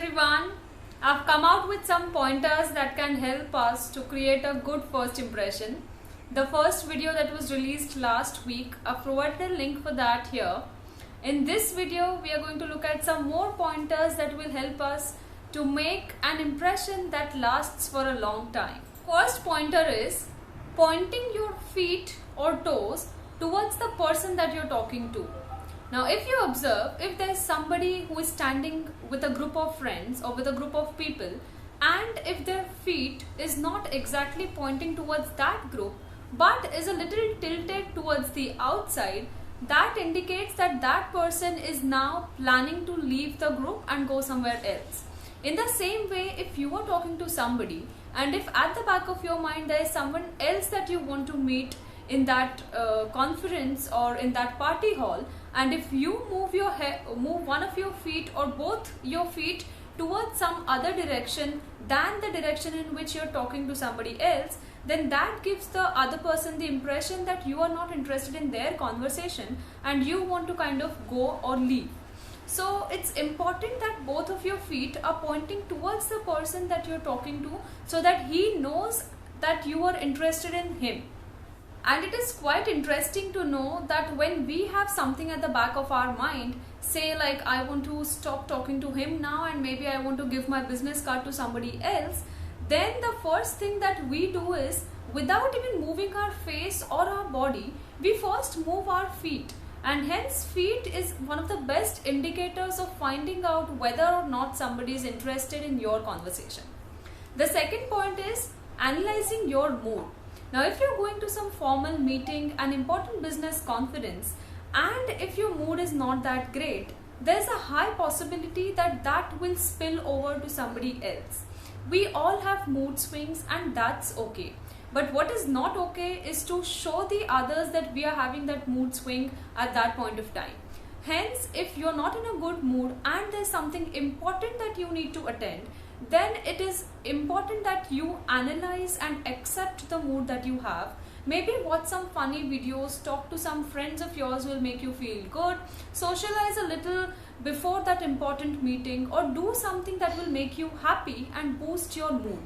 everyone. I've come out with some pointers that can help us to create a good first impression. The first video that was released last week, I've provided a link for that here. In this video, we are going to look at some more pointers that will help us to make an impression that lasts for a long time. First pointer is pointing your feet or toes towards the person that you're talking to. Now, if you observe, if there's somebody who is standing with a group of friends or with a group of people, and if their feet is not exactly pointing towards that group, but is a little tilted towards the outside, that indicates that that person is now planning to leave the group and go somewhere else. In the same way, if you are talking to somebody, and if at the back of your mind there is someone else that you want to meet in that conference or in that party hall, and if you move one of your feet or both your feet towards some other direction than the direction in which you're talking to somebody else, then that gives the other person the impression that you are not interested in their conversation and you want to kind of go or leave. So it's important that both of your feet are pointing towards the person that you're talking to so that he knows that you are interested in him. And it is quite interesting to know that when we have something at the back of our mind, say like I want to stop talking to him now and maybe I want to give my business card to somebody else, then the first thing that we do is, without even moving our face or our body, we first move our feet. And hence feet is one of the best indicators of finding out whether or not somebody is interested in your conversation. The second point is analyzing your mood. Now, if you're going to some formal meeting, an important business conference, and if your mood is not that great, there's a high possibility that that will spill over to somebody else. We all have mood swings and that's okay. But what is not okay is to show the others that we are having that mood swing at that point of time. Hence, if you're not in a good mood and there's something important that you need to attend, then it is important that you analyze and accept the mood that you have. Maybe watch some funny videos, talk to some friends of yours will make you feel good, socialize a little before that important meeting, or do something that will make you happy and boost your mood.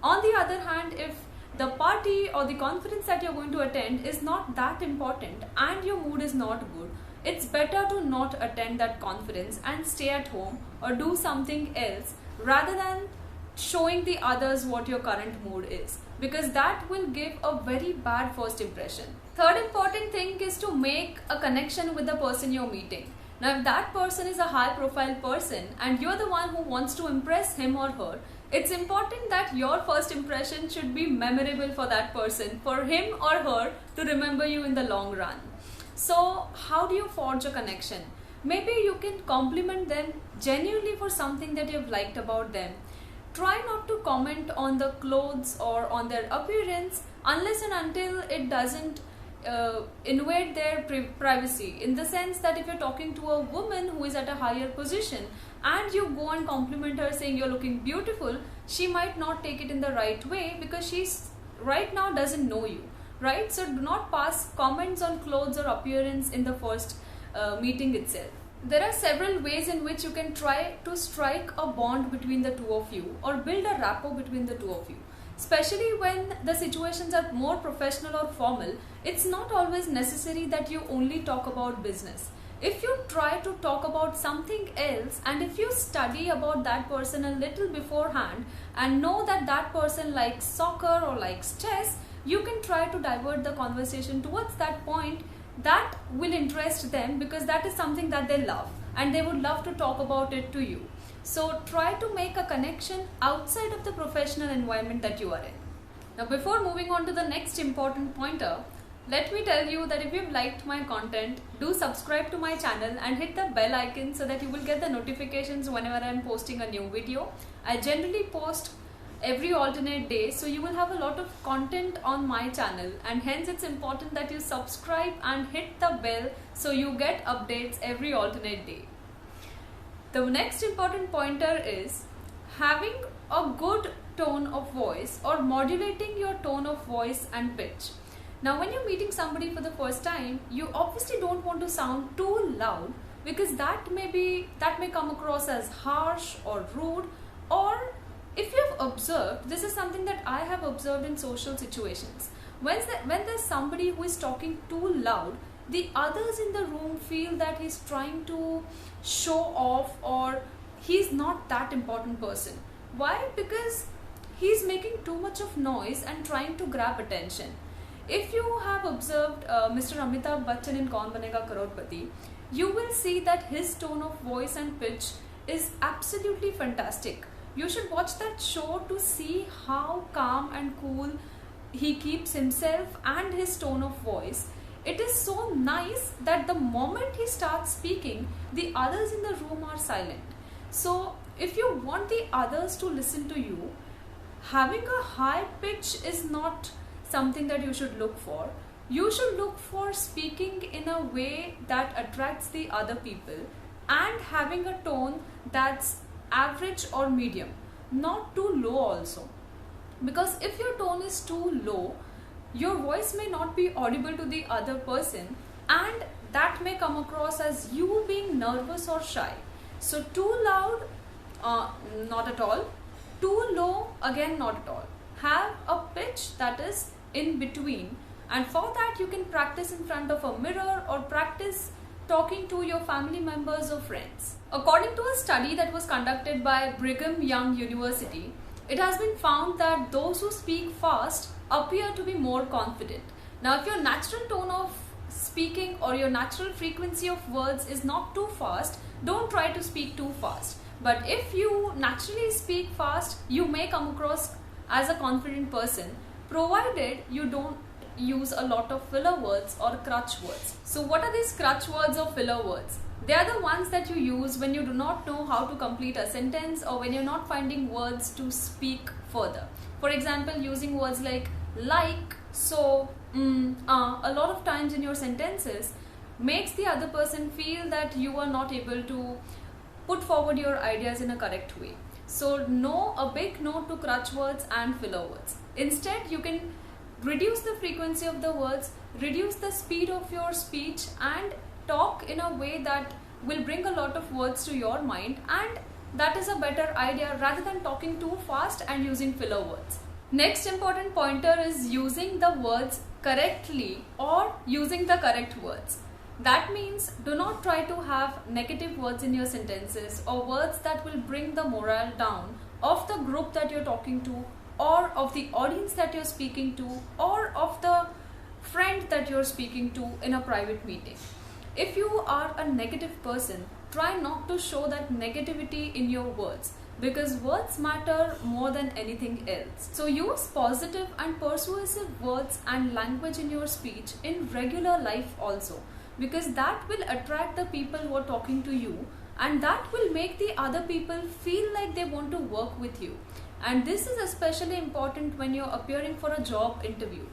On the other hand, if the party or the conference that you're going to attend is not that important and your mood is not good, it's better to not attend that conference and stay at home or do something else rather than showing the others what your current mood is, because that will give a very bad first impression. Third important thing is to make a connection with the person you're meeting. Now, if that person is a high profile person and you're the one who wants to impress him or her, it's important that your first impression should be memorable for that person, for him or her to remember you in the long run. So how do you forge a connection? Maybe you can compliment them genuinely for something that you've liked about them. Try not to comment on the clothes or on their appearance unless and until it doesn't invade their privacy. In the sense that if you're talking to a woman who is at a higher position and you go and compliment her saying you're looking beautiful, she might not take it in the right way because she's right now doesn't know you, right? So do not pass comments on clothes or appearance in the first meeting itself. There are several ways in which you can try to strike a bond between the two of you or build a rapport between the two of you. Especially when the situations are more professional or formal, it's not always necessary that you only talk about business. If you try to talk about something else and if you study about that person a little beforehand and know that that person likes soccer or likes chess, you can try to divert the conversation towards that point that will interest them, because that is something that they love and they would love to talk about it to you. So try to make a connection outside of the professional environment that you are in. Now, before moving on to the next important pointer, let me tell you that if you've liked my content, do subscribe to my channel and hit the bell icon so that you will get the notifications whenever I'm posting a new video. I generally post every alternate day, so you will have a lot of content on my channel, and hence it's important that you subscribe and hit the bell so you get updates every alternate day. The next important pointer is having a good tone of voice or modulating your tone of voice and pitch. Now, when you're meeting somebody for the first time, you obviously don't want to sound too loud because that may come across as harsh or rude. Or if you've observed, this is something that I have observed in social situations. When there's somebody who is talking too loud, the others in the room feel that he's trying to show off, or he's not that important person. Why? Because he's making too much of noise and trying to grab attention. If you have observed Mr. Amitabh Bachchan in Kaun Banega Crorepati, you will see that his tone of voice and pitch is absolutely fantastic. You should watch that show to see how calm and cool he keeps himself and his tone of voice. It is so nice that the moment he starts speaking, the others in the room are silent. So if you want the others to listen to you, having a high pitch is not something that you should look for. You should look for speaking in a way that attracts the other people and having a tone that's average or medium, not too low also. Because if your tone is too low, your voice may not be audible to the other person, and that may come across as you being nervous or shy. So too loud, not at all. Too low, again not at all. Have a pitch that is in between, and for that you can practice in front of a mirror or practice talking to your family members or friends. According to a study that was conducted by Brigham Young University, it has been found that those who speak fast appear to be more confident. Now, if your natural tone of speaking or your natural frequency of words is not too fast, don't try to speak too fast. But if you naturally speak fast, you may come across as a confident person, provided you don't use a lot of filler words or crutch words. So what are these crutch words or filler words? They are the ones that you use when you do not know how to complete a sentence, or when you're not finding words to speak further. For example, using words like, so, a lot of times in your sentences makes the other person feel that you are not able to put forward your ideas in a correct way. So a big no to crutch words and filler words. Instead, you can reduce the frequency of the words, reduce the speed of your speech, and talk in a way that will bring a lot of words to your mind, and that is a better idea rather than talking too fast and using filler words. Next important pointer is using the words correctly or using the correct words. That means do not try to have negative words in your sentences or words that will bring the morale down of the group that you're talking to, or of the audience that you're speaking to, or of the friend that you're speaking to in a private meeting. If you are a negative person, try not to show that negativity in your words, because words matter more than anything else. So use positive and persuasive words and language in your speech in regular life also, because that will attract the people who are talking to you, and that will make the other people feel like they want to work with you. And this is especially important when you're appearing for a job interview.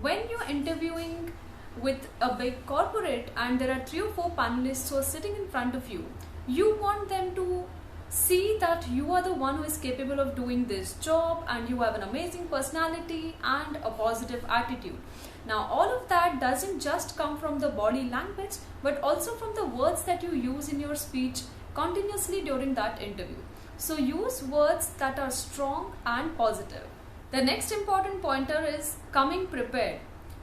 When you're interviewing with a big corporate and there are 3 or 4 panelists who are sitting in front of you, you want them to see that you are the one who is capable of doing this job, and you have an amazing personality and a positive attitude. Now, all of that doesn't just come from the body language, but also from the words that you use in your speech continuously during that interview. So use words that are strong and positive. The next important pointer is coming prepared.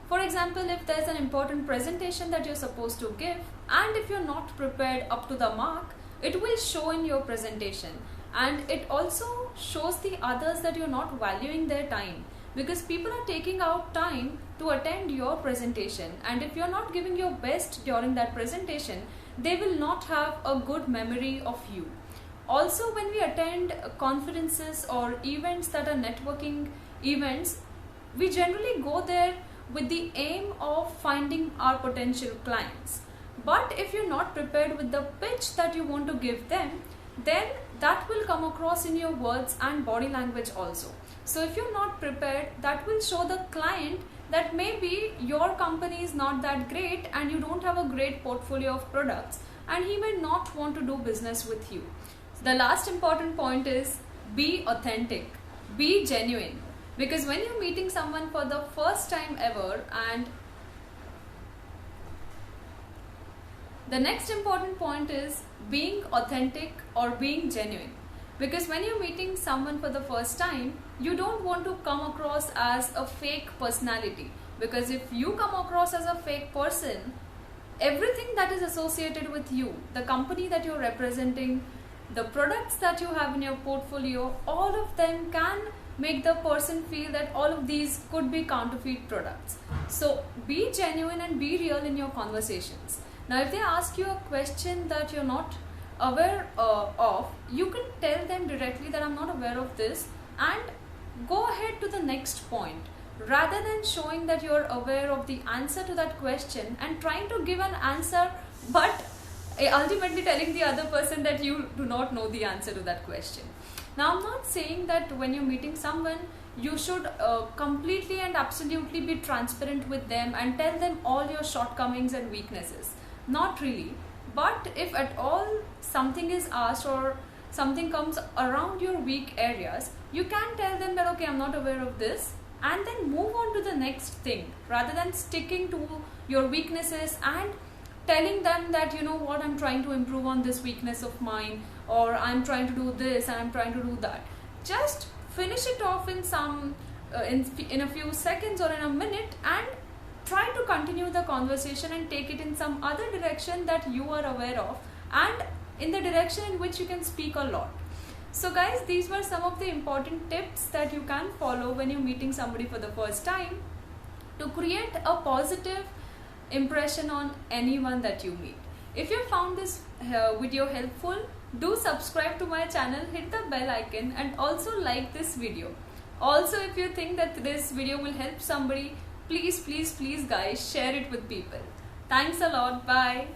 For example, if there's an important presentation that you're supposed to give, and if you're not prepared up to the mark, it will show in your presentation, and it also shows the others that you're not valuing their time, because people are taking out time to attend your presentation, and if you're not giving your best during that presentation, they will not have a good memory of you. Also, when we attend conferences or events that are networking events, we generally go there with the aim of finding our potential clients. But if you're not prepared with the pitch that you want to give them, then that will come across in your words and body language also. So if you're not prepared, that will show the client that maybe your company is not that great and you don't have a great portfolio of products, and he may not want to do business with you. The last important point is be authentic, be genuine, because when you're meeting someone for the first time ever, and The next important point is being authentic or being genuine. Because when you're meeting someone for the first time, you don't want to come across as a fake personality. Because if you come across as a fake person, everything that is associated with you, the company that you're representing, the products that you have in your portfolio, all of them can make the person feel that all of these could be counterfeit products. So be genuine and be real in your conversations. Now if they ask you a question that you're not aware of, you can tell them directly that I'm not aware of this, and go ahead to the next point, rather than showing that you're aware of the answer to that question and trying to give an answer but ultimately telling the other person that you do not know the answer to that question. Now I'm not saying that when you're meeting someone you should completely and absolutely be transparent with them and tell them all your shortcomings and weaknesses. Not really. But if at all something is asked or something comes around your weak areas, you can tell them that okay, I'm not aware of this, and then move on to the next thing, rather than sticking to your weaknesses and telling them that, you know what, I'm trying to improve on this weakness of mine, or I'm trying to do this and I'm trying to do that. Just finish it off in some in a few seconds or in a minute, and try to continue the conversation and take it in some other direction that you are aware of, and in the direction in which you can speak a lot. So guys, these were some of the important tips that you can follow when you're meeting somebody for the first time to create a positive impression on anyone that you meet. If you found this video helpful, do subscribe to my channel, hit the bell icon, and also like this video. Also, if you think that this video will help somebody, please guys, share it with people. Thanks a lot. Bye.